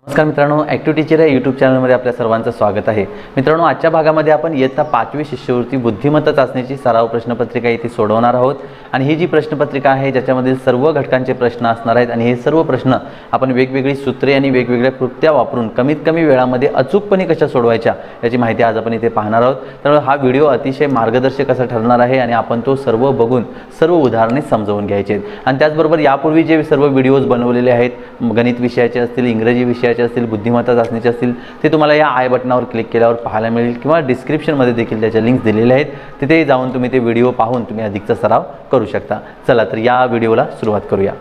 नमस्कार मित्रांनो, active teacher या यूट्यूब चॅनलमध्ये आपल्या सर्वांचं स्वागत आहे. मित्रांनो, आजच्या भागामध्ये आपण इयत्ता 5वी शिष्यवृत्ती बुद्धिमत्ता चाचणीची सराव प्रश्नपत्रिका इथे सोडवणार आहोत. आणि ही जी प्रश्नपत्रिका आहे ज्याच्यामध्ये सर्व घटकांचे प्रश्न असणार आहेत आणि हे सर्व प्रश्न आपण वेगवेगळी सूत्रे आणि वेगवेगळ्या कृत्या वापरून कमीत कमी वेळामध्ये अचूकपणे कशा सोडवायच्या याची माहिती आज आपण इथे पाहणार आहोत. त्यामुळे हा व्हिडिओ अतिशय मार्गदर्शक असा ठरणार आहे आणि आपण तो सर्व बघून सर्व उदाहरणे समजावून घ्यायची आहेत. आणि त्याचबरोबर यापूर्वी जे सर्व व्हिडिओज बनवलेले आहेत, गणित विषयाचे असतील, इंग्रजी विषयाचे असतील, बुद्धिमत्ता चाचणीचे असतील, ते तुम्हाला या आय बटनावर क्लिक केल्यावर पाहायला मिळेल किंवा डिस्क्रिप्शनमध्ये देखील त्याच्या लिंक्स दिलेल्या आहेत. तिथे जाऊन तुम्ही ते व्हिडिओ पाहून तुम्ही अधिकचा सराव करू शकता. चला तर या व्हिडिओला सुरुवात करूया.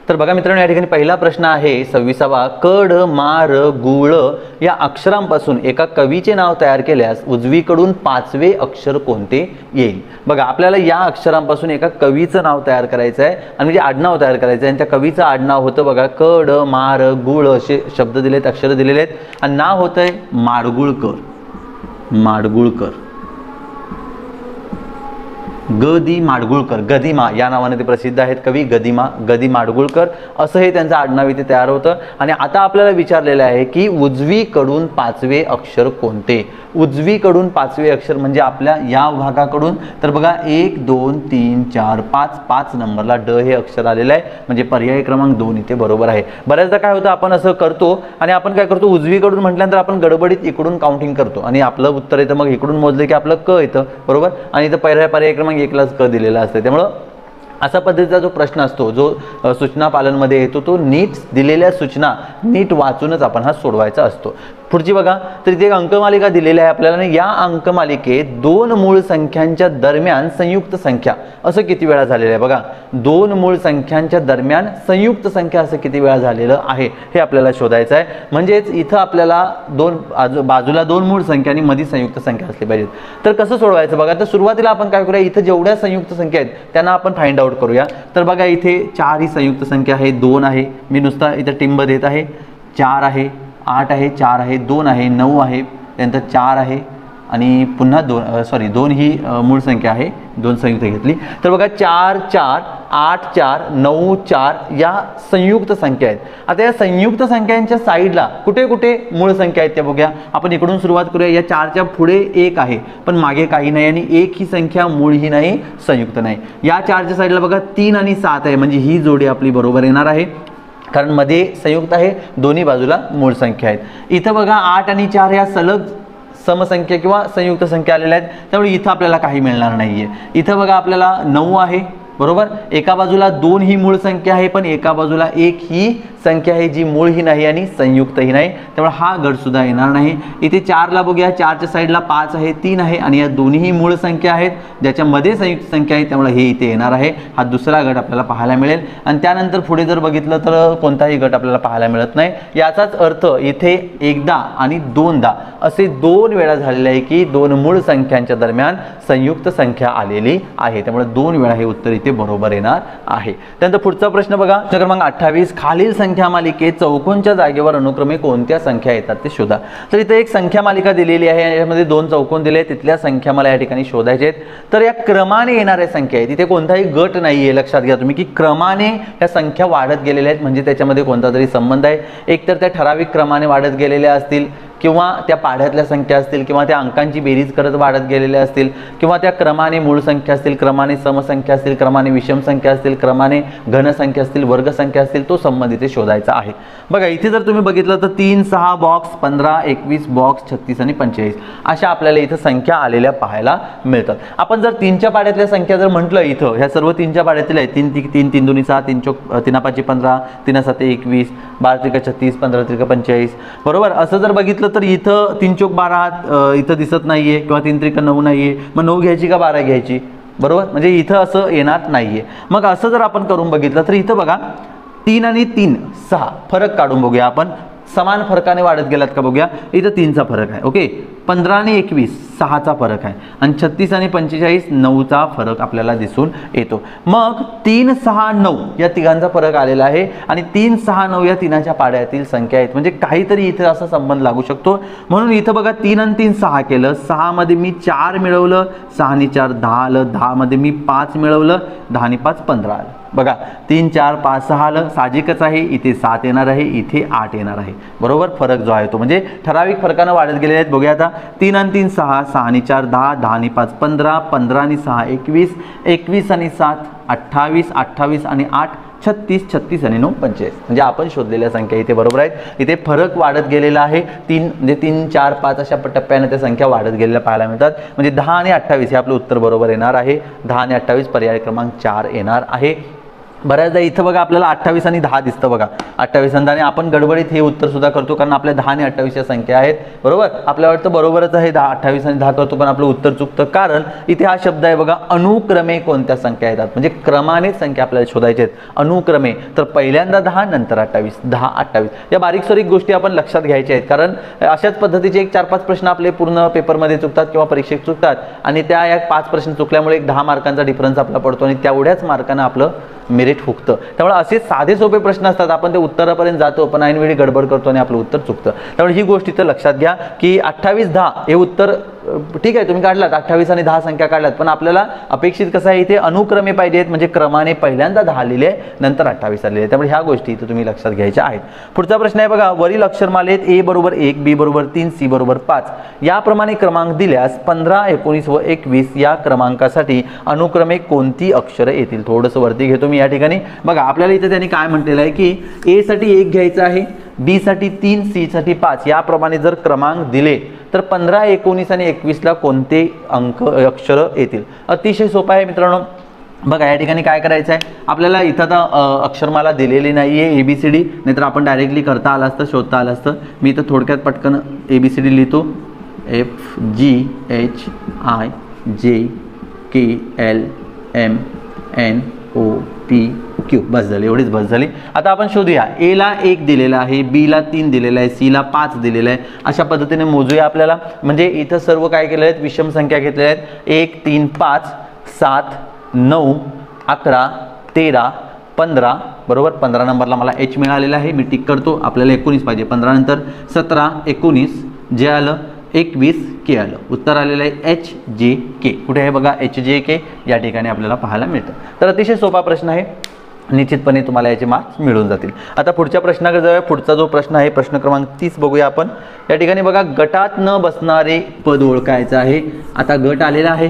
तर बघा मित्रांनो, या ठिकाणी पहिला प्रश्न आहे 26वा. कड मार गुळ या अक्षरांपासून एका कवीचे नाव तयार केल्यास उजवीकडून 5वे अक्षर कोणते येईल? बघा, आपल्याला या अक्षरांपासून एका कवीचं नाव तयार करायचं आहे आणि म्हणजे आडनाव तयार करायचं आहे. आणि त्या कवीचं आडनाव होतं बघा कड मार गुळ असे शब्द दिलेत, अक्षर दिलेले आहेत आणि नाव होतंय माडगुळकर. माडगुळकर, गदी माडगुळकर, गदिमा या नावाने ते प्रसिद्ध आहेत कवी. गदी माडगुळकर असं हे त्यांचं आडनाव इथे तयार होतं. आणि आता आपल्याला विचारलेलं आहे की उजवीकडून 5वे अक्षर कोणते? उजवीकडून 5वे अक्षर म्हणजे आपल्या या भागाकडून तर बघा 1 2 3 4 5 नंबरला ड हे अक्षर आलेलं आहे, म्हणजे पर्याय क्रमांक 2 इथे बरोबर आहे. बऱ्याचदा काय होतं, आपण असं करतो आणि आपण काय करतो, उजवीकडून म्हटल्यानंतर आपण गडबडीत इकडून काउंटिंग करतो आणि आपलं उत्तर येतं, मग इकडून मोजलं की आपलं क येतं, बरोबर. आणि इथं पर्याय क्रमांक 1लाच क दिलेला असतं. त्यामुळं असा पद्धतीचा जो प्रश्न असतो, जो सूचना पालनमध्ये येतो, तो नीट दिलेल्या सूचना नीट वाचूनच आपण हा सोडवायचा असतो. पुढची बघा, तर इथे एक अंकमालिका दिलेली आहे आपल्याला आणि या अंकमालिकेत 2 मूळ संख्यांच्या दरम्यान संयुक्त संख्या असं किती वेळा झालेलं आहे? बघा, 2 मूळ संख्यांच्या दरम्यान संयुक्त संख्या असं किती वेळा झालेलं आहे हे आपल्याला शोधायचं आहे. म्हणजेच इथं आपल्याला बाजूला 2 मूळ संख्या आणि मध्ये संयुक्त संख्या असली पाहिजेत. तर कसं सोडवायचं बघा, तर सुरुवातीला आपण काय करूया, इथं जेवढ्या संयुक्त संख्या आहेत त्यांना आपण फाइंड आउट करूया. तर बघा, इथे 4 ही संयुक्त संख्या आहे, 2 आहे, मी नुसता इथं टिंब देत आहे, 4 आहे, 8 आहे, 4 आहे, 2 आहे, 9 आहे, त्यानंतर 4 आहे आणि पुन्हा 2 ही मूळ संख्या आहे, 2 संयुक्त घेतली. तर बघा 4 4 8 4 9 4 या संयुक्त संख्या आहेत. आता या संयुक्त संख्यांच्या साईडला कुठे कुठे मूळ संख्या आहेत त्या बघूया. आपण इकडून सुरुवात करूया. या 4च्या पुढे 1 आहे पण मागे काही नाही आणि 1 ही संख्या मूळ ही नाही, संयुक्त नाही. या 4च्या साईडला बघा 3 आणि 7 आहे, म्हणजे ही जोडी आपली बरोबर येणार आहे कारण मध्ये संयुक्त आहे, दोन्ही बाजूला मूळ संख्या आहेत. इथं बघा 8 आणि 4 या सलग समसंख्या किंवा संयुक्त संख्या आलेल्या आहेत, त्यामुळे इथं आपल्याला काही मिळणार नाहीये. इथं बघा आपल्याला 9 आहे, बरोबर. एका बाजूला 2 ही मूळ संख्या आहे पण एका बाजूला 1 ही संख्या आहे जी मूळ ही नाही आणि संयुक्तही नाही, त्यामुळे हा गट सुद्धा येणार नाही. इथे 4ला बघूया, 4च्या साईडला 5 आहे, 3 आहे आणि या दोन्ही मूळ संख्या आहेत ज्याच्यामध्ये संयुक्त संख्या आहे, त्यामुळे हे इथे येणार आहे. हा दुसरा गट आपल्याला पाहायला मिळेल. आणि त्यानंतर पुढे जर बघितलं तर कोणताही गट आपल्याला पाहायला मिळत नाही. याचाच अर्थ इथे एकदा आणि दोनदा असे 2 वेळा झालेले आहे की 2 मूळ संख्यांच्या दरम्यान संयुक्त संख्या आलेली आहे, त्यामुळे 2 वेळा हे उत्तर इथे बरोबर येणार आहे. त्यानंतर पुढचा प्रश्न बघा, क्रमांक 28. खालील संख्या मालिकेत चौकोनच्या जागेवर अनुक्रमे कोणत्या संख्या येतात ते शोधा. तर इथे एक संख्या मालिका दिलेली आहे, यामध्ये 2 चौकोन दिले, तिथल्या संख्या मला या ठिकाणी शोधायच्या आहेत. तर या क्रमाने येणाऱ्या संख्या आहेत, इथे कोणताही गट नाहीये. लक्षात घ्या तुम्ही की क्रमाने या संख्या वाढत गेलेल्या आहेत, म्हणजे त्याच्यामध्ये कोणता तरी संबंध आहे. एकतर त्या ठराविक क्रमाने वाढत गेलेल्या असतील किंवा त्या पाढ्यातल्या संख्या असतील किंवा त्या अंकांची बेरीज करत वाढत गेलेल्या असतील किंवा त्या क्रमाने मूळ संख्या असतील, क्रमाने समसंख्या असतील, क्रमाने विषम संख्या असतील, क्रमाने घन संख्या असतील, वर्ग संख्या असतील, तो संबंध इथे शोधायचा आहे. बघा, इथे जर तुम्ही बघितलं तर 3 6 बॉक्स, 15 21 बॉक्स, 36 आणि 45 अशा आपल्याला इथं संख्या आलेल्या पाहायला मिळतात. आपण जर 3च्या पाढ्यातल्या संख्या जर म्हटलं, इथं ह्या सर्व 3च्या पाढ्यातील आहेत, 3 3 3 2 6 3 4 3 5 15 3 7 21 12 3 36 15 3 45, बरोबर. असं जर बघितलं तर इथं 3 4 12 इथं दिसत नाहीये किंवा 3 3 9 नाहीये, मग 9 घ्यायची का 12 घ्यायची, बरोबर. म्हणजे इथं असं येणार नाहीये. मग असं जर आपण करून बघितलं तर इथं बघा 3 आणि 3 6 फरक काढून बघूया आपण, समान फरकाने वाढत गेलात का बघूया. इथं 3चा फरक आहे, ओके. 15 आणि 21 6चा फरक आहे आणि 36 आणि 45 9चा फरक आपल्याला दिसून येतो. मग 3, 6, 9 या तिघांचा फरक आलेला आहे आणि 3, 6, 9 या तिनाच्या पाड्यातील संख्या आहेत, म्हणजे काहीतरी इथे असा संबंध लागू शकतो. म्हणून इथं बघा 3 आणि 3 6 केलं, 6 मध्ये मी 4 मिळवलं, 6 आणि 4 10 आलं, 10 मध्ये मी 5 मिळवलं, 10 आणि 5 15 आलं. बघा 3, 4, 5, 6 आलं, साहजिकच आहे इथे 7 येणार आहे, इथे 8 येणार आहे. बरोबर, फरक जो आहे तो म्हणजे ठराविक फरकानं वाढत गेलेले आहेत. बघूया आता 3 आणि 3 6, 6 आणि 4 10, 10 आणि 5 15, 15 आणि 6 21, 21 आणि 7 28, 28 आणि 8 36, 36 आणि 9 45. म्हणजे आपण शोधलेल्या संख्या इथे बरोबर आहेत. इथे फरक वाढत गेलेला आहे. 3 म्हणजे 3, 4, 5 अशा टप्प्याने त्या संख्या वाढत गेलेल्या पाहायला मिळतात. म्हणजे 10 आणि 28 हे आपलं उत्तर बरोबर येणार आहे. 10 आणि 28 पर्याय क्रमांक 4 येणार आहे. बऱ्याचदा इथं बघा आपल्याला 28 आणि 10 दिसतं बघा, 28 आणि 10 आपण गडबडीत हे उत्तर सुद्धा करतो कारण आपल्या 10 आणि 28 या संख्या आहेत. बरोबर, आपल्याला वाटतं बरोबरच आहे 28 आणि 10 करतो पण आपलं उत्तर चुकतं कारण इथे हा शब्द आहे बघा अनुक्रमे कोणत्या संख्या येतात, म्हणजे क्रमाने संख्या आपल्याला शोधायच्या आहेत. अनुक्रमे तर पहिल्यांदा 10 नंतर 28, 10 28 या बारीक सारीक गोष्टी आपण लक्षात घ्यायच्या आहेत कारण अशाच पद्धतीचे एक 4-5 प्रश्न आपले पूर्ण पेपरमध्ये चुकतात किंवा परीक्षेत चुकतात आणि त्या या 5 प्रश्न चुकल्यामुळे एक 10 मार्कांचा डिफरन्स आपला पडतो आणि तेवढ्याच मार्कानं आपलं मेरिट फुकतं. त्यामुळे असे साधे सोपे प्रश्न असतात, आपण ते उत्तरापर्यंत जातो पण ऐनवेळी गडबड करतो आणि आपलं उत्तर चुकतं. त्यामुळे ही गोष्ट इथं लक्षात घ्या की 28 10 हे उत्तर ठीक आहे तुम्ही काढलात, 28 आणि 10 संख्या काढलात पण आपल्याला अपेक्षित कसं आहे इथे अनुक्रमे पाहिजेत, म्हणजे क्रमाने पहिल्यांदा 10 लिहिले नंतर 28 आलेले. त्यामुळे ह्या गोष्टी इथं तुम्ही लक्षात घ्यायच्या आहेत. पुढचा प्रश्न आहे बघा, वरील अक्षरमालेत A बरोबर 1, B बरोबर 3, C बरोबर 5 याप्रमाणे क्रमांक दिल्यास 15, 19 व 21 या क्रमांकासाठी अनुक्रमे कोणती अक्षरे येतील. थोडंसं वरती घेतो मी या ठिकाणी. बघा आपल्याला इथे त्यांनी काय म्हटलेलं आहे की A साठी 1 घ्यायचं आहे, B साठी 3, C साठी 5 याप्रमाणे जर क्रमांक दिले तर 15, 19 आणि 21ला कोणते अक्षर येतील. अतिशय सोपं आहे मित्रांनो. बघा या ठिकाणी काय करायचं आहे आपल्याला, इथं आता अक्षरमाला दिलेली नाही आहे ABCD, नाहीतर आपण डायरेक्टली करता आलं असतं, शोधता आलं असतं. मी इथं थोडक्यात पटकन ABCD लिहितो, FGHIJKLMNOPQ. बस झाली, एवढीच बस झाली. आता आपण शोधूया. A ला 1 दिलेला आहे, B ला 3 दिलेला आहे, C ला 5 दिलेला आहे. अशा पद्धतीने मोजूया आपल्याला. म्हणजे इथं सर्व काय केलेलं आहेत, विषम संख्या घेतलेल्या आहेत. 1 3 5 7 9 11 13 15. बरोबर, 15 नंबरला मला H मिळालेला आहे, मी टिक करतो. आपल्याला 19 पाहिजे, 15 नंतर 17 19 जे आलं, 21 के आलं. उत्तर आलेलं आहे HJK. कुठे आहे बघा HJK या ठिकाणी आपल्याला पाहायला मिळतं. तर अतिशय सोपा प्रश्न आहे, निश्चितपणे तुम्हाला याचे मार्क्स मिळून जातील. आता पुढच्या प्रश्नाकडे जाऊया. पुढचा जो प्रश्न आहे प्रश्न क्रमांक 30 बघूया आपण. या ठिकाणी बघा गटात न बसणारे पद ओळखायचं आहे. आता गट आलेला आहे,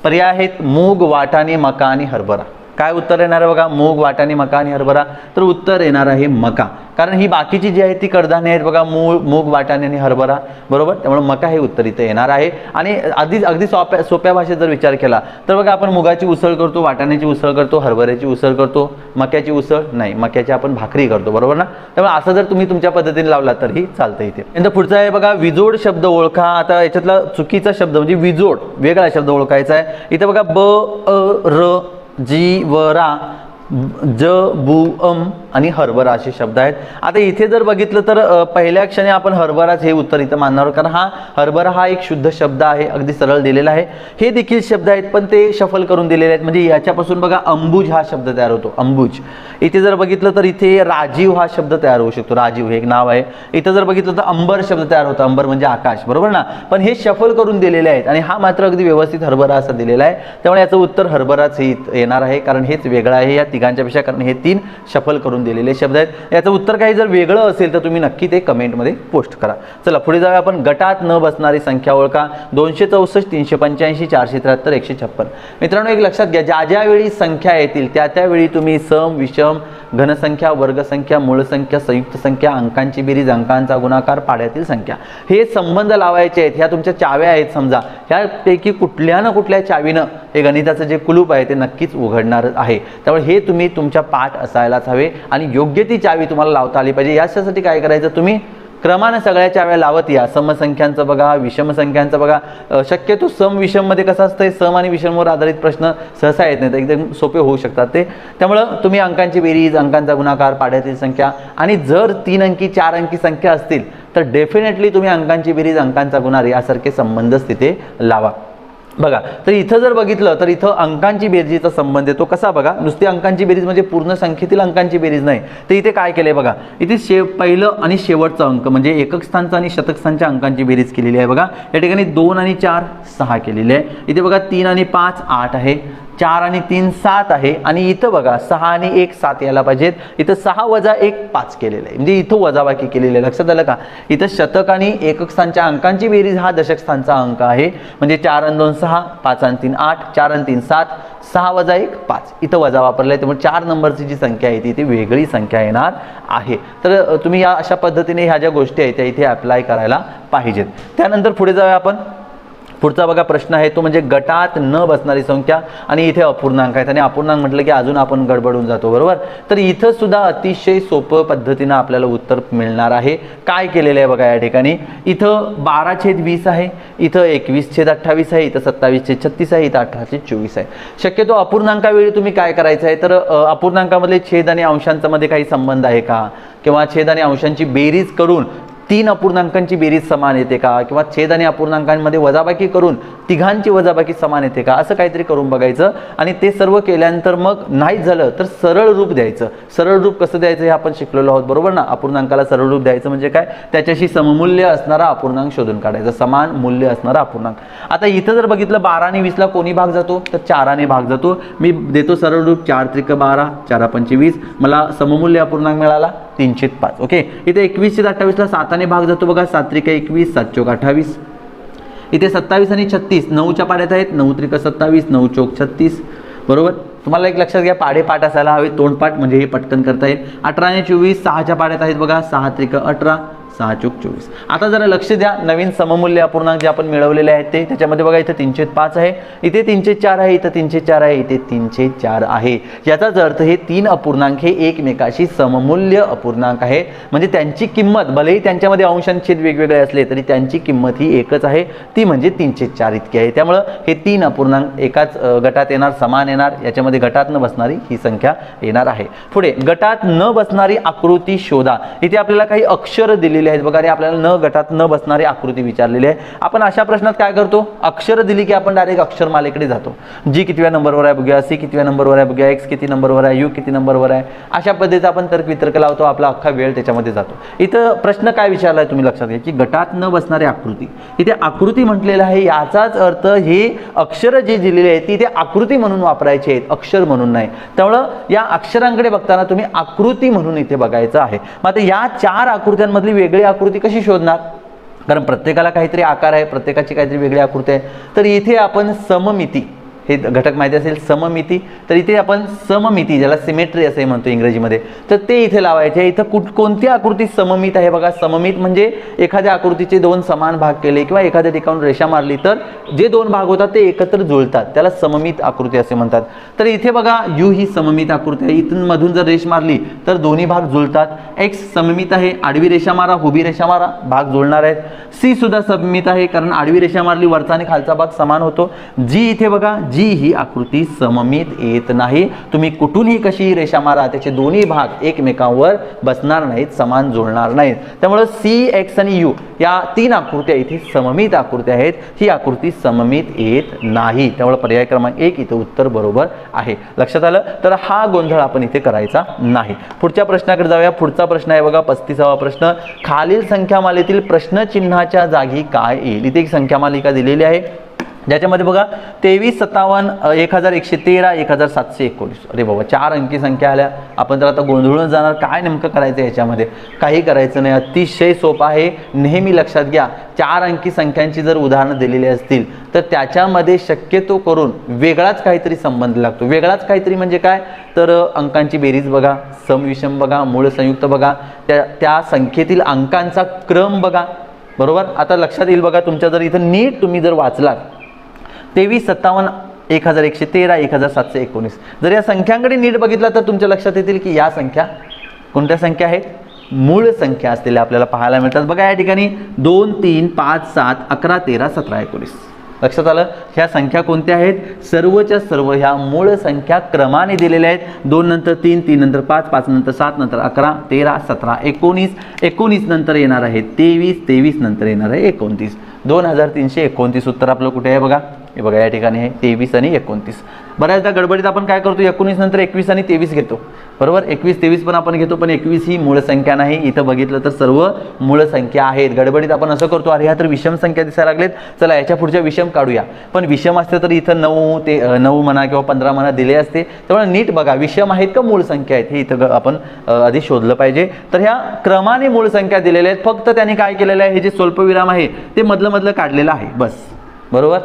पर्याय आहेत मूग, वाटाणे, मका आणि हरभरा. काय उत्तर येणार आहे बघा, मूग, वाटाणे, मका आणि हरभरा. तर उत्तर येणार आहे मका, कारण ही बाकीची जी आहेत ती कडधान्ये आहेत बघा, मूग, वाटाणे आणि हरभरा. बरोबर, त्यामुळे मका हे उत्तर इथे येणार आहे. आणि अगदी सोप्या भाषेत जर विचार केला तर बघा आपण मुगाची उसळ करतो, वाटाण्याची उसळ करतो, हरभऱ्याची उसळ करतो, मक्याची उसळ नाही, मक्याची आपण भाकरी करतो. बरोबर ना. त्यामुळे असं जर तुम्ही तुमच्या पद्धतीने लावला तरीही चालतं इथे. नंतर पुढचा आहे बघा विजोड शब्द ओळखा. आता याच्यातला चुकीचा शब्द म्हणजे विजोड वेगळा शब्द ओळखायचा आहे. इथे बघा ब जी व रा, ज बु आणि हरभरा असे शब्द आहेत. आता इथे जर बघितलं तर पहिल्या क्षणी आपण हरभराच हे उत्तर इथं मानणार, कारण हा हरभरा हा एक शुद्ध शब्द आहे, अगदी सरळ दिलेला आहे. हे देखील शब्द आहेत पण ते शफल करून दिलेले आहेत. म्हणजे याच्यापासून बघा अंबुज हा शब्द तयार होतो, अंबुज. इथे जर बघितलं तर इथे राजीव हा शब्द तयार होऊ शकतो, राजीव हे एक नाव आहे. इथं जर बघितलं तर अंबर शब्द तयार होतो, अंबर म्हणजे आकाश. बरोबर ना. पण हे शफल करून दिलेले आहेत आणि हा मात्र अगदी व्यवस्थित हरभरा असा दिलेला आहे. त्यामुळे याचं उत्तर हरभराच हे येणार आहे, कारण हेच वेगळं आहे या तिघांच्यापेक्षा, कारण हे 3 शफल करून दिलेले शब्द आहेत. याचं उत्तर काही जर वेगळं असेल तर तुम्ही नक्की ते कमेंटमध्ये पोस्ट करा. चला पुढे जाऊया आपण. गटात न बसणारी संख्या ओळखा. 264 385 473 156. मित्रांनो एक लक्षात घ्या, ज्या ज्यावेळी संख्या येतील त्यावेळी तुम्ही सम, विषम, घनसंख्या, वर्गसंख्या, मूळ संख्या, संयुक्त संख्या, अंकांची बेरीज, अंकांचा गुणाकार, पाड्यातील संख्या हे संबंध लावायचे आहेत. ह्या तुमच्या चाव्या आहेत. समजा ह्यापैकी कुठल्या ना कुठल्या चावीनं हे गणिताचं जे कुलूप आहे ते नक्कीच उघडणार आहे. त्यामुळे हे तुम्ही तुमच्या पाठ असायलाच हवे आणि योग्य ती चावी तुम्हाला लावता आली पाहिजे. याच्यासाठी काय करायचं, तुम्ही क्रमानं सगळ्या चाव्या लावत या. समसंख्यांचं बघा, विषम संख्यांचं बघा. शक्यतो सम विषममध्ये कसं असतं, सम आणि विषमवर आधारित प्रश्न सहसा येत नाहीत, एकदम सोपे होऊ शकतात ते. त्यामुळं तुम्ही अंकांची बेरीज, अंकांचा गुणाकार, पाढ्यातील संख्या आणि जर 3 अंकी 4 अंकी संख्या असतील तर डेफिनेटली तुम्ही अंकांची बेरीज, अंकांचा गुणाकार यासारखे संबंधच तिथे लावा. बघा, तर इथं जर बघितलं तर इथं अंकांची बेरजेचा संबंध येतो. कसा बघा, नुसती अंकांची बेरीज म्हणजे पूर्ण संख्येतील अंकांची बेरीज नाही. तर इथे काय केलंय बघा, इथे पहिलं आणि शेवटचा अंक म्हणजे एकक स्थानचा आणि शतक स्थानच्या अंकांची बेरीज केलेली आहे. बघा या ठिकाणी 2 आणि 4 6 केलेली आहे. इथे बघा 3 आणि 5 8 आहे, 4 आणि 3 7 आहे आणि इथं बघा 6 आणि 1 7 यायला पाहिजेत. इथं 6 वजा 1 5 केलेलं आहे, म्हणजे इथं वजाबाकी केलेली आहे. लक्षात आलं का? इथं शतक आणि एकक स्थानच्या अंकांची बेरीज हा दशक स्थानचा अंक आहे, म्हणजे 4 आणि 2 6, 5 आणि 3 8, 4 आणि 3 7, 6 वजा 1 5 इथं वजा वापरला आहे. त्यामुळे 4 नंबरची जी संख्या आहे ती वेगळी संख्या येणार आहे. तर तुम्ही या अशा पद्धतीने ह्या ज्या गोष्टी आहेत त्या इथे अप्लाय करायला पाहिजेत. त्यानंतर पुढे जाऊया आपण. पुढचा बघा प्रश्न आहे तो म्हणजे गटात न बसणारी संख्या आणि इथे अपूर्णांक आहेत आणि अपूर्णांक म्हटलं की अजून आपण गडबडून जातो, बरोबर. तर इथं सुद्धा अतिशय सोपं पद्धतीनं आपल्याला उत्तर मिळणार आहे. काय केलेलं आहे बघा, या ठिकाणी इथं 12/20 आहे, इथं 21/28 आहे, इथं 27/36 आहे, इथं 18/24 आहे. शक्यतो अपूर्णांकावेळी तुम्ही काय करायचं आहे, तर अपूर्णांकामधले छेद आणि अंशांचा मध्ये काही संबंध आहे का, किंवा छेद आणि अंशांची बेरीज करून 3 अपूर्णांकांची बेरीज समान येते का, किंवा छेद आणि अपूर्णांकांमध्ये वजाबाकी करून तिघांची वजाबाकी समान येते का, असं काहीतरी करून बघायचं. आणि ते सर्व केल्यानंतर मग नाहीच झालं तर सरळ रूप द्यायचं. सरळ रूप कसं द्यायचं हे आपण शिकलेलो आहोत, बरोबर ना. अपूर्णांकाला सरळ रूप द्यायचं म्हणजे काय, त्याच्याशी सममूल्य असणारा अपूर्णांक शोधून काढायचा, समान मूल्य असणारा अपूर्णांक. आता इथं जर बघितलं 12 आणि 20 ला कोणी भाग जातो, तर 4ने भाग जातो. मी देतो सरळ रूप, 4 त्रिक 12, 4 पंचे 20, मला सममूल्य अपूर्णांक मिळाला 3/5. ओके. इथे 21/28 ला 7ने भाग जातो बघा, 7 त्रिक 21, 7 चौक 28. इथे 27 आणि 36 9च्या पाड्यात आहेत, 9 त्रिक 27, 9 चौक 36, बरोबर. तुम्हाला एक लक्षात घ्या, पाढे पाठ असायला हवे, तोंडपाठ म्हणजे हे पटकन करता येईल. 18 आणि 24 6च्या पाड्यात आहेत बघा, 6 त्रिक 18, 6 चौक 24. आता जरा लक्ष द्या, नवीन सममूल्य अपूर्णांक जे आपण मिळवलेले आहेत ते, त्याच्यामध्ये बघा इथे 3/5 आहे, इथे 3/4 आहे, इथे 3/4 आहे, इथे 3/4 आहे. याचाच अर्थ हे 3 अपूर्णांक हे एकमेकाशी सममूल्य अपूर्णांक आहे, म्हणजे त्यांची किंमत भलेही त्यांच्यामध्ये अंश आणि छेद वेगवेगळे असले तरी त्यांची किंमत ही एकच आहे, ती म्हणजे 3/4 इतकी आहे. त्यामुळं हे 3 अपूर्णांक एकाच गटात येणार, समान येणार. याच्यामध्ये गटात न बसणारी ही संख्या येणार आहे. पुढे गटात न बसणारी आकृती शोधा. इथे आपल्याला काही अक्षर दिलेली आहेत बघा, आपल्याला न गटात न बसणारी आकृती विचारलेली आहे. आपण अशा प्रश्नात काय करतो, अक्षर दिली की आपण डायरेक्ट अक्षरमालेकडे जातो. जी कितव्या नंबरवर आहे बघूया, सी कितव्या नंबरवर आहे बघूया, एक्स किती नंबरवर आहे, यू किती नंबरवर आहे, अशा पद्धतीचा आपण तर्कवितर्क लावतो, आपला अख्खा वेळ त्याच्यामध्ये जातो. इथं प्रश्न काय विचारलाय तुम्ही लक्षात घ्या की गटात न बसणारी आकृती. इथे आकृती म्हटलेलं आहे, याचाच अर्थ हे अक्षर जे दिलेले आहेत ती ते आकृती म्हणून वापरायचे आहेत, अक्षर म्हणून नाही. त्यामुळं या अक्षरांकडे बघताना तुम्ही आकृती म्हणून इथे बघायचं आहे. मग आता या 4 आकृत्यांमधली वेगळी आकृती कशी शोधणार, कारण प्रत्येकाला काहीतरी आकार आहे, प्रत्येकाची काहीतरी वेगळी आकृती आहे. तर इथे आपण सममिती, हे घटक माहिती असेल सममिती, तर इथे आपण सममिती, ज्याला सिमेट्री असे म्हणतो इंग्रजीमध्ये, तर ते इथे लावायचे. इथं कोणती आकृती सममित आहे बघा. सममित म्हणजे एखाद्या आकृतीचे 2 समान भाग केले किंवा एखाद्या ठिकाणून रेषा मारली तर जे 2 भाग होतात ते एकत्र जुळतात, त्याला सममित आकृती असे म्हणतात. तर इथे बघा यू ही सममित आकृती आहे, इथून मधून जर रेष मारली तर दोन्ही भाग जुळतात. एक्स सममित आहे, आडवी रेषा मारा, उभी रेषा मारा, भाग जुळणार आहेत. सी सुद्धा सममित आहे, कारण आडवी रेषा मारली वरचा आणि खालचा भाग समान होतो. जी इथे बघा, जी ही आकृती सममित येत नाही. तुम्ही कुठूनही कशीही रेषा मारा, त्याचे दोन्ही भाग एकमेकांवर बसणार नाहीत, समान जुळणार नाहीत. त्यामुळे सी, एक्स आणि यू या 3 आकृत्या इथे सममित आकृत्या आहेत. ही आकृती सममित येत नाही, त्यामुळे पर्याय क्रमांक 1 इथे उत्तर बरोबर आहे. लक्षात आलं. तर हा गोंधळ आपण इथे करायचा नाही. पुढच्या प्रश्नाकडे जाऊया. पुढचा प्रश्न आहे बघा 35वा प्रश्न. खालील संख्यामालेतील प्रश्नचिन्हाच्या जागी काय येईल. इथे एक संख्यामालिका दिलेली आहे ज्याच्यामध्ये बघा 23, 57, 1113, 1719. अरे बाबा 4 अंकी संख्या आल्या. आपण तर आता गोंधळून जाणार, काय नेमकं करायचं याच्यामध्ये. काही करायचं नाही, अतिशय सोपं आहे. नेहमी लक्षात घ्या, 4 अंकी संख्यांची जर उदाहरणं दिलेली असतील तर त्याच्यामध्ये शक्यतो करून वेगळाच काहीतरी संबंध लागतो. वेगळाच काहीतरी म्हणजे काय, तर अंकांची बेरीज बघा, सम विषम बघा, मूळ संयुक्त बघा, त्या संख्येतील अंकांचा क्रम बघा, बरोबर. आता लक्षात येईल बघा तुमच्या, जर इथं नीट तुम्ही जर वाचलात 23, 57, 1113, 1719, जर या संख्यांकडे नीट बघितला तर तुमच्या लक्षात येतील की या संख्या कोणत्या संख्या आहेत, मूळ संख्या असलेल्या आपल्याला पाहायला मिळतात. बघा या ठिकाणी 2 3 5 7 11 13 17 19. लक्षात आलं. ह्या संख्या कोणत्या आहेत? सर्वच्या सर्व ह्या मूळ संख्या क्रमाने दिलेल्या आहेत. 2 नंतर 3, 3 नंतर 5, 5 नंतर 7, नंतर 11, 13, 17, 19, 19 नंतर येणार आहे 23, 23 नंतर येणार आहे 29. 2329 उत्तर आपलं कुठे आहे बघा. हे बघा या ठिकाणी आहे 23 आणि 29. बऱ्याचदा गडबडीत आपण काय करतो, 19 नंतर 21 आणि 23 घेतो, बरोबर. 21 23 पण आपण घेतो, पण 21 ही मूळ संख्या नाही. इथं बघितलं तर सर्व मूळ संख्या आहेत. गडबडीत आपण असं करतो, अरे ह्या तर विषम संख्या दिसायला लागलेत, चला याच्या पुढच्या विषम काढूया. पण विषम असते तर इथं 9 ते 9 म्हणा किंवा 15 म्हणा दिले असते. त्यामुळे नीट बघा विषम आहेत का मूळ संख्या आहेत हे इथं आपण आधी शोधलं पाहिजे. तर ह्या क्रमाने मूळ संख्या दिलेल्या आहेत. फक्त त्यांनी काय केलेलं आहे, हे जे स्वल्पविराम आहे ते मधलं मधलं काढलेलं आहे बस, बरोबर.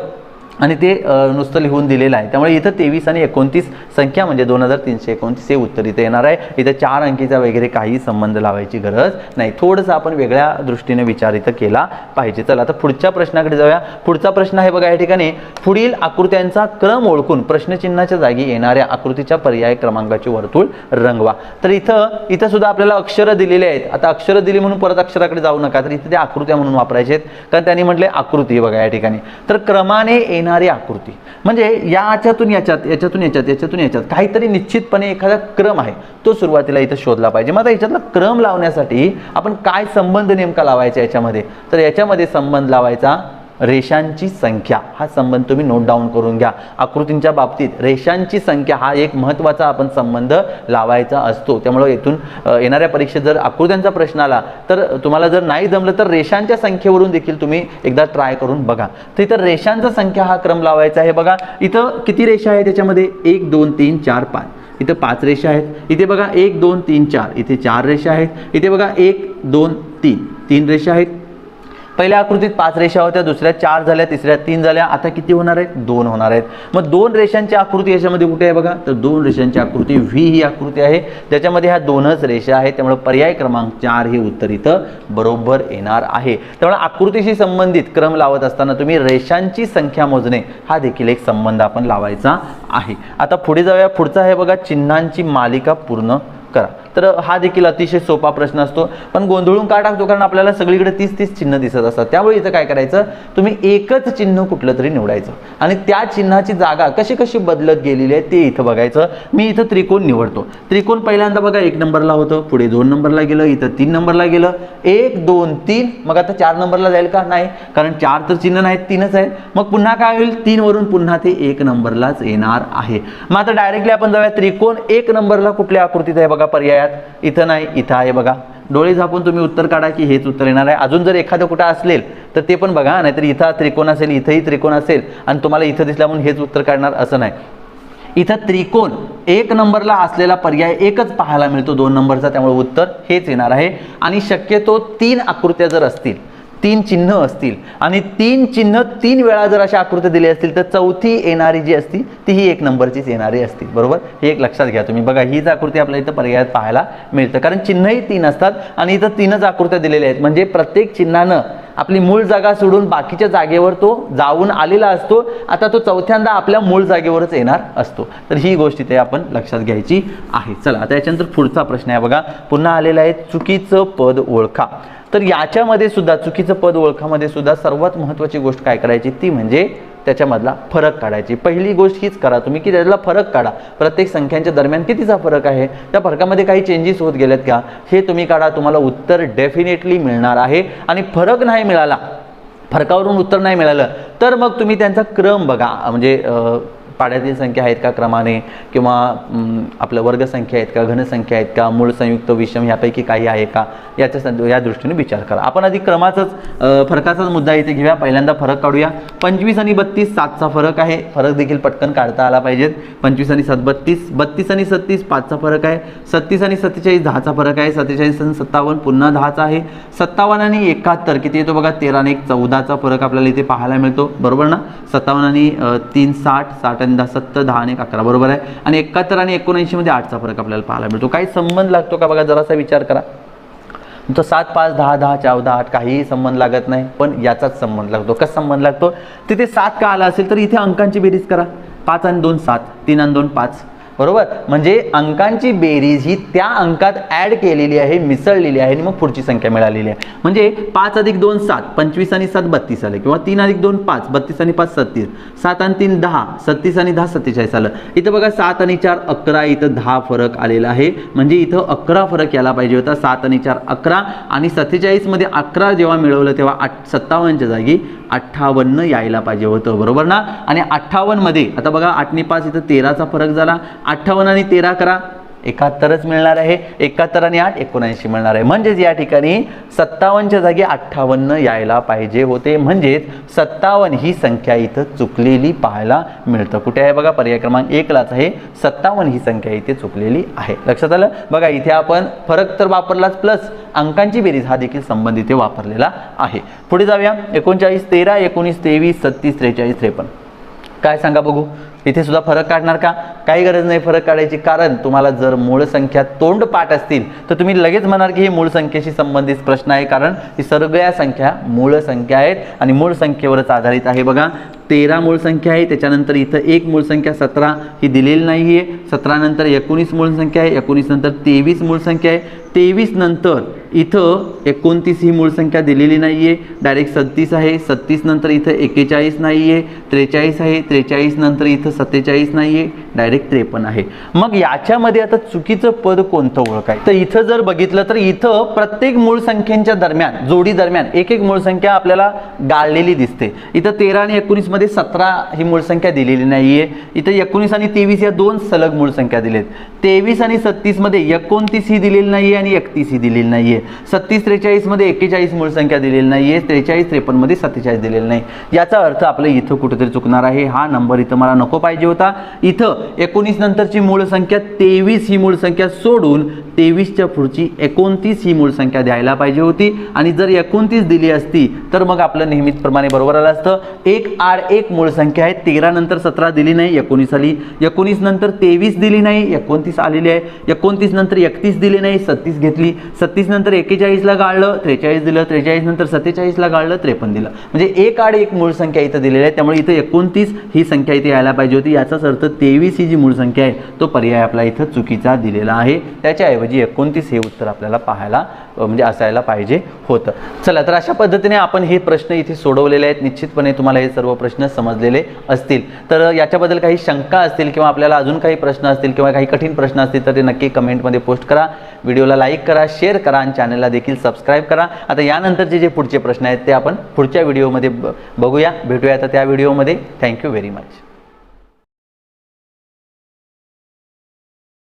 आणि ते नुसतं लिहून दिलेलं आहे. त्यामुळे इथं 23 आणि 29 संख्या म्हणजे 2329 हे उत्तर इथे येणार आहे. इथं 4 अंकीचा वगैरे काही संबंध लावायची गरज नाही. थोडंसं आपण वेगळ्या दृष्टीने विचार इथं केला पाहिजे. चला आता पुढच्या प्रश्नाकडे जाऊया. पुढचा प्रश्न आहे बघा या ठिकाणी, पुढील आकृत्यांचा क्रम ओळखून प्रश्नचिन्हाच्या जागी येणाऱ्या आकृतीच्या पर्याय क्रमांकाचे वर्तुळ रंगवा. तर इथं सुद्धा आपल्याला अक्षरं दिलेली आहेत. आता अक्षरं दिली म्हणून परत अक्षराकडे जाऊ नका, तर इथे त्या आकृत्या म्हणून वापरायचे आहेत, कारण त्यांनी म्हटले आकृती बघा या ठिकाणी. तर क्रमाने येणारी आकृती म्हणजे याच्यातून याच्यात, याच्यातून याच्यात, याच्यातून याच्यात काहीतरी निश्चितपणे एखादा क्रम आहे तो सुरुवातीला इथं शोधला पाहिजे. मग आता याच्यातला क्रम लावण्यासाठी आपण काय संबंध नेमका लावायचा याच्यामध्ये, तर याच्यामध्ये संबंध लावायचा रेषांची संख्या. हा संबंध तुम्ही नोट डाऊन करून घ्या. आकृतींच्या बाबतीत रेषांची संख्या हा एक महत्त्वाचा आपण संबंध लावायचा असतो. त्यामुळे इथून येणाऱ्या परीक्षेत जर आकृत्यांचा प्रश्न आला तर तुम्हाला जर नाही जमलं तर रेषांच्या संख्येवरून देखील तुम्ही एकदा ट्राय करून बघा. तर इथं रेषांचा संख्या हा क्रम लावायचा आहे. बघा इथं किती रेषा आहेत त्याच्यामध्ये, 1 2 3 4 5. इथं 5 रेषा आहेत. इथे बघा 1 2 3 4. इथे 4 रेषा आहेत. इथे बघा 1 2 3 3 रेषा आहेत. पहिल्या आकृतीत 5 रेषा होत्या, दुसऱ्या 4 झाल्या, तिसऱ्या 3 झाल्या. आता किती होणार आहेत, 2 होणार आहेत. मग 2 रेषांची आकृती याच्यामध्ये कुठे आहे बघा, तर 2 रेषांची आकृती व्ही ही आकृती आहे, ज्याच्यामध्ये ह्या 2च रेषा आहेत. त्यामुळे पर्याय क्रमांक 4 हे उत्तर इथं बरोबर येणार आहे. त्यामुळे आकृतीशी संबंधित क्रम लावत असताना तुम्ही रेषांची संख्या मोजणे हा देखील एक संबंध आपण लावायचा आहे. आता पुढे जाऊया. पुढचा आहे बघा, चिन्हांची मालिका पूर्ण करा. तर हा देखील अतिशय सोपा प्रश्न असतो, पण गोंधळून का टाकतो, कारण आपल्याला सगळीकडे 30-30 चिन्ह दिसत असतात. त्यामुळे इथं काय करायचं, तुम्ही एकच चिन्ह कुठलं तरी निवडायचं आणि त्या चिन्हाची जागा कशी कशी बदलत गेलेली आहे ते इथं बघायचं. मी इथं त्रिकोण निवडतो. त्रिकोण पहिल्यांदा बघा 1 नंबरला होतं, पुढे 2 नंबरला गेलं, इथं 3 नंबरला गेलं, 1 2 3. मग आता 4 नंबरला जाईल का, नाही, कारण 4 तर चिन्ह नाहीत, 3च आहेत. मग पुन्हा काय होईल, 3 वरून पुन्हा ते 1 नंबरलाच येणार आहे. मग आता डायरेक्टली आपण जाऊया, त्रिकोण 1 नंबरला कुठल्या आकृतीत आहे बघा पर्यायात, इथं नाही, इथं आहे बघा. डोळे झापून तुम्ही उत्तर काढा की हेच उत्तर येणार आहे. अजून जर एखादं कुठं असेल तर ते पण बघा, नाहीतर इथं त्रिकोण असेल, इथंही त्रिकोण असेल आणि तुम्हाला इथं दिसला म्हणून हेच उत्तर काढणार असं नाही. इथं त्रिकोण 1 नंबरला असलेला पर्याय एकच पाहायला मिळतो 2 नंबरचा, त्यामुळे उत्तर हेच येणार आहे. आणि शक्यतो 3 आकृत्या जर असतील, 3 चिन्ह असतील आणि 3 चिन्ह 3 वेळा जर अशा आकृत्या दिल्या असतील तर चौथी येणारी जी असती ती ही 1 नंबरचीच येणारी असते, बरोबर. हे एक लक्षात घ्या तुम्ही. बघा हीच आकृती आपल्याला इथं पर्यायात पाहायला मिळतं, कारण चिन्हही 3 असतात आणि इथं 3च आकृत्या दिलेल्या आहेत. म्हणजे प्रत्येक चिन्हानं आपली मूळ जागा सोडून बाकीच्या जागेवर तो जाऊन आलेला असतो. आता तो चौथ्यांदा आपल्या मूळ जागेवरच येणार असतो. तर ही गोष्ट इथे आपण लक्षात घ्यायची आहे. चला आता याच्यानंतर पुढचा प्रश्न आहे बघा, पुन्हा आलेला आहे, चुकीचं पद ओळखा. तर याच्यामध्ये सुद्धा चुकीचं पद ओळखामध्ये सुद्धा सर्वात महत्त्वाची गोष्ट काय करायची ती म्हणजे त्याच्यामधला फरक काढायची. पहिली गोष्ट हीच करा तुम्ही की त्यातला फरक काढा. प्रत्येक संख्यांच्या दरम्यान कितीचा फरक आहे, त्या फरकामध्ये काही चेंजेस होत गेलेत का हे तुम्ही काढा. तुम्हाला उत्तर डेफिनेटली मिळणार आहे. आणि फरक नाही मिळाला, फरकावरून उत्तर नाही मिळालं तर मग तुम्ही त्यांचा क्रम बघा, म्हणजे पाड्यातील संख्या आहेत का क्रमाने, किंवा आपलं वर्गसंख्या आहेत का, घनसंख्या आहेत का, मूळ संयुक्त विषम यापैकी काही आहे का, या दृष्टीने विचार करा. आपण आधी क्रमाचाच फरकाचाच मुद्दा इथे घेऊया. पहिल्यांदा फरक काढूया. 25 आणि 32 7चा फरक आहे. फरक देखील पटकन काढता आला पाहिजेत. 25 आणि 7 32, 32 आणि 37 5चा फरक आहे. 36 आणि 47 10चा फरक आहे. 47 आणि 57 पुन्हा 10चा आहे. 57 आणि 71 किती येतो बघा, 13 आणि 1 14चा फरक आपल्याला इथे पाहायला मिळतो, बरोबर ना. 57 आणि 3 60, 60 आणि 10 70, 10 आणि 11 बरोबर आहे. आणि 71 आणि 79 मध्ये 8चा फरक आपल्याला पाहायला मिळतो. काही संबंध लागतो का बघा, जरासा विचार करा. तो 7 5 10 10 14 8 काहीही संबंध लागत नाही, पण याचाच संबंध लागतो. कसा संबंध लागतो, तिथे 7 का आला असेल तर इथे अंकांची बेरीज करा. 5 आणि 2 7, 3 आणि 2 5, बरोबर, म्हणजे अंकांची बेरीज ही त्या अंकात ऍड केलेली आहे, मिसळलेली आहे आणि मग पुढची संख्या मिळालेली आहे. म्हणजे 5 + 2 7, 25 आणि 7 32 आलं, किंवा 3 + 2 5, 32 आणि 5 36, 7 आणि 3 10, 36 आणि 10 47 आलं. इथं बघा 7 आणि 4 11, इथं 10 फरक आलेला आहे. म्हणजे इथं 11 फरक यायला पाहिजे होता. 7 आणि 4 11 आणि 47 मध्ये 11 जेव्हा मिळवलं तेव्हा 57च्या जागी 58 यायला पाहिजे होतं, बरोबर ना. आणि 58 मध्ये आता बघा 8 आणि 5 इथं 13चा फरक झाला. 58 आणि 13 करा, 71च मिळणार आहे. 71 आणि 8 79 मिळणार आहे. म्हणजेच या ठिकाणी 57च्या जागी 58 यायला पाहिजे होते. म्हणजेच 57 ही संख्या इथं चुकलेली पाहायला मिळतं. कुठे आहे बघा, पर्याय क्रमांक 1 लाच आहे. 57 ही संख्या इथे चुकलेली आहे. लक्षात आलं बघा. इथे आपण फरक तर वापरलाच, प्लस अंकांची बेरीज हा देखील संबंध इथे वापरलेला आहे. पुढे जाऊया. 39 13, 19 23, 36 43 53. काय सांगा बघू. इथे सुद्धा फरक काढणार का? काही गरज नाही फरक काढायची, कारण तुम्हाला जर मूळ संख्या तोंडपाठ असतील तर तुम्ही लगेच म्हणाल की हे मूळ संख्येशी संबंधित प्रश्न आहे, कारण ही सगळ्या संख्या मूळ संख्या आहेत आणि मूळ संख्येवरच आधारित आहे. बघा 13 मूळ संख्या आहे, त्याच्यानंतर इथं एक मूळ संख्या 17 ही दिलेली नाही आहे. 17 नंतर 19 मूळ संख्या आहे, 19 नंतर 23 मूळ संख्या आहे, 23 नंतर इथं 29 ही मूळ संख्या दिलेली नाही आहे, डायरेक्ट 36 आहे. 36 नंतर इथं 41 नाही आहे, 43 आहे. 43 नंतर इथं 47 नाही आहे, डायरेक्ट 53 आहे. मग याच्यामध्ये आता चुकीचं पद कोणतं ओळखायचं? तर इथं जर बघितलं तर इथं प्रत्येक मूळ संख्येच्या दरम्यान, जोडी दरम्यान एक एक मूळ संख्या आपल्याला गाळलेली दिसते. इथं 13 आणि 19 मध्ये 17 ही मूळ संख्या दिलेली नाहीये. इथं 19 आणि 23 या दोन सलग मूळ संख्या दिलेत. 23 आणि 36 मध्ये 29 ही दिलेली नाहीये आणि 31 ही दिलेली नाहीये. 36 43 मध्ये 41 मूळ संख्या दिलेली नाहीये. 43 53 मध्ये 47 दिलेली नाही. याचा अर्थ आपलं इथं कुठेतरी चुकणार आहे. हा नंबर इथं मला नको पाहिजे होता. इथं 19 नंतरची मूळ संख्या 23 ही मूळ संख्या सोडून 23च्या पुढची 29 ही मूळ संख्या द्यायला पाहिजे होती. आणि जर 29 दिली असती तर मग आपलं नेहमीप्रमाणे बरोबर आलं असतं. एक आड एक मूळ संख्या आहे. 13 नंतर 17 दिली नाही, 19 आली. 19 नंतर 23 दिली नाही, 29 आलेली आहे. 29 नंतर 31 दिली नाही, 36 घेतली. 36 नंतर 41 ला गाळलं, 43 दिलं. 43 नंतर 47 ला गाळलं, 53 दिलं. म्हणजे एक आड एक मूळ संख्या इथं दिलेली आहे. त्यामुळे इथं 29 ही संख्या इथे यायला पाहिजे होती. याचाच अर्थ 23 ही जी मूळ संख्या आहे तो पर्याय आपला इथं चुकीचा दिलेला आहे. त्याच्याऐवजी 29 हे उत्तर आपल्याला पाहायला म्हणजे असायला पाहिजे होतं. चला, तर अशा पद्धतीने आपण हे प्रश्न इथे सोडवलेले आहेत. निश्चितपणे तुम्हाला हे सर्व प्रश्न समजलेले असतील. तर याच्याबद्दल काही शंका असतील किंवा आपल्याला अजून काही प्रश्न असतील किंवा काही कठीण प्रश्न असतील तर ते नक्की कमेंटमध्ये पोस्ट करा. व्हिडिओला लाईक करा, शेअर करा आणि चॅनलला देखील सबस्क्राईब करा. आता यानंतरचे जे पुढचे प्रश्न आहेत ते आपण पुढच्या व्हिडिओमध्ये बघूया, भेटूया आता त्या व्हिडिओमध्ये. Thank you very much.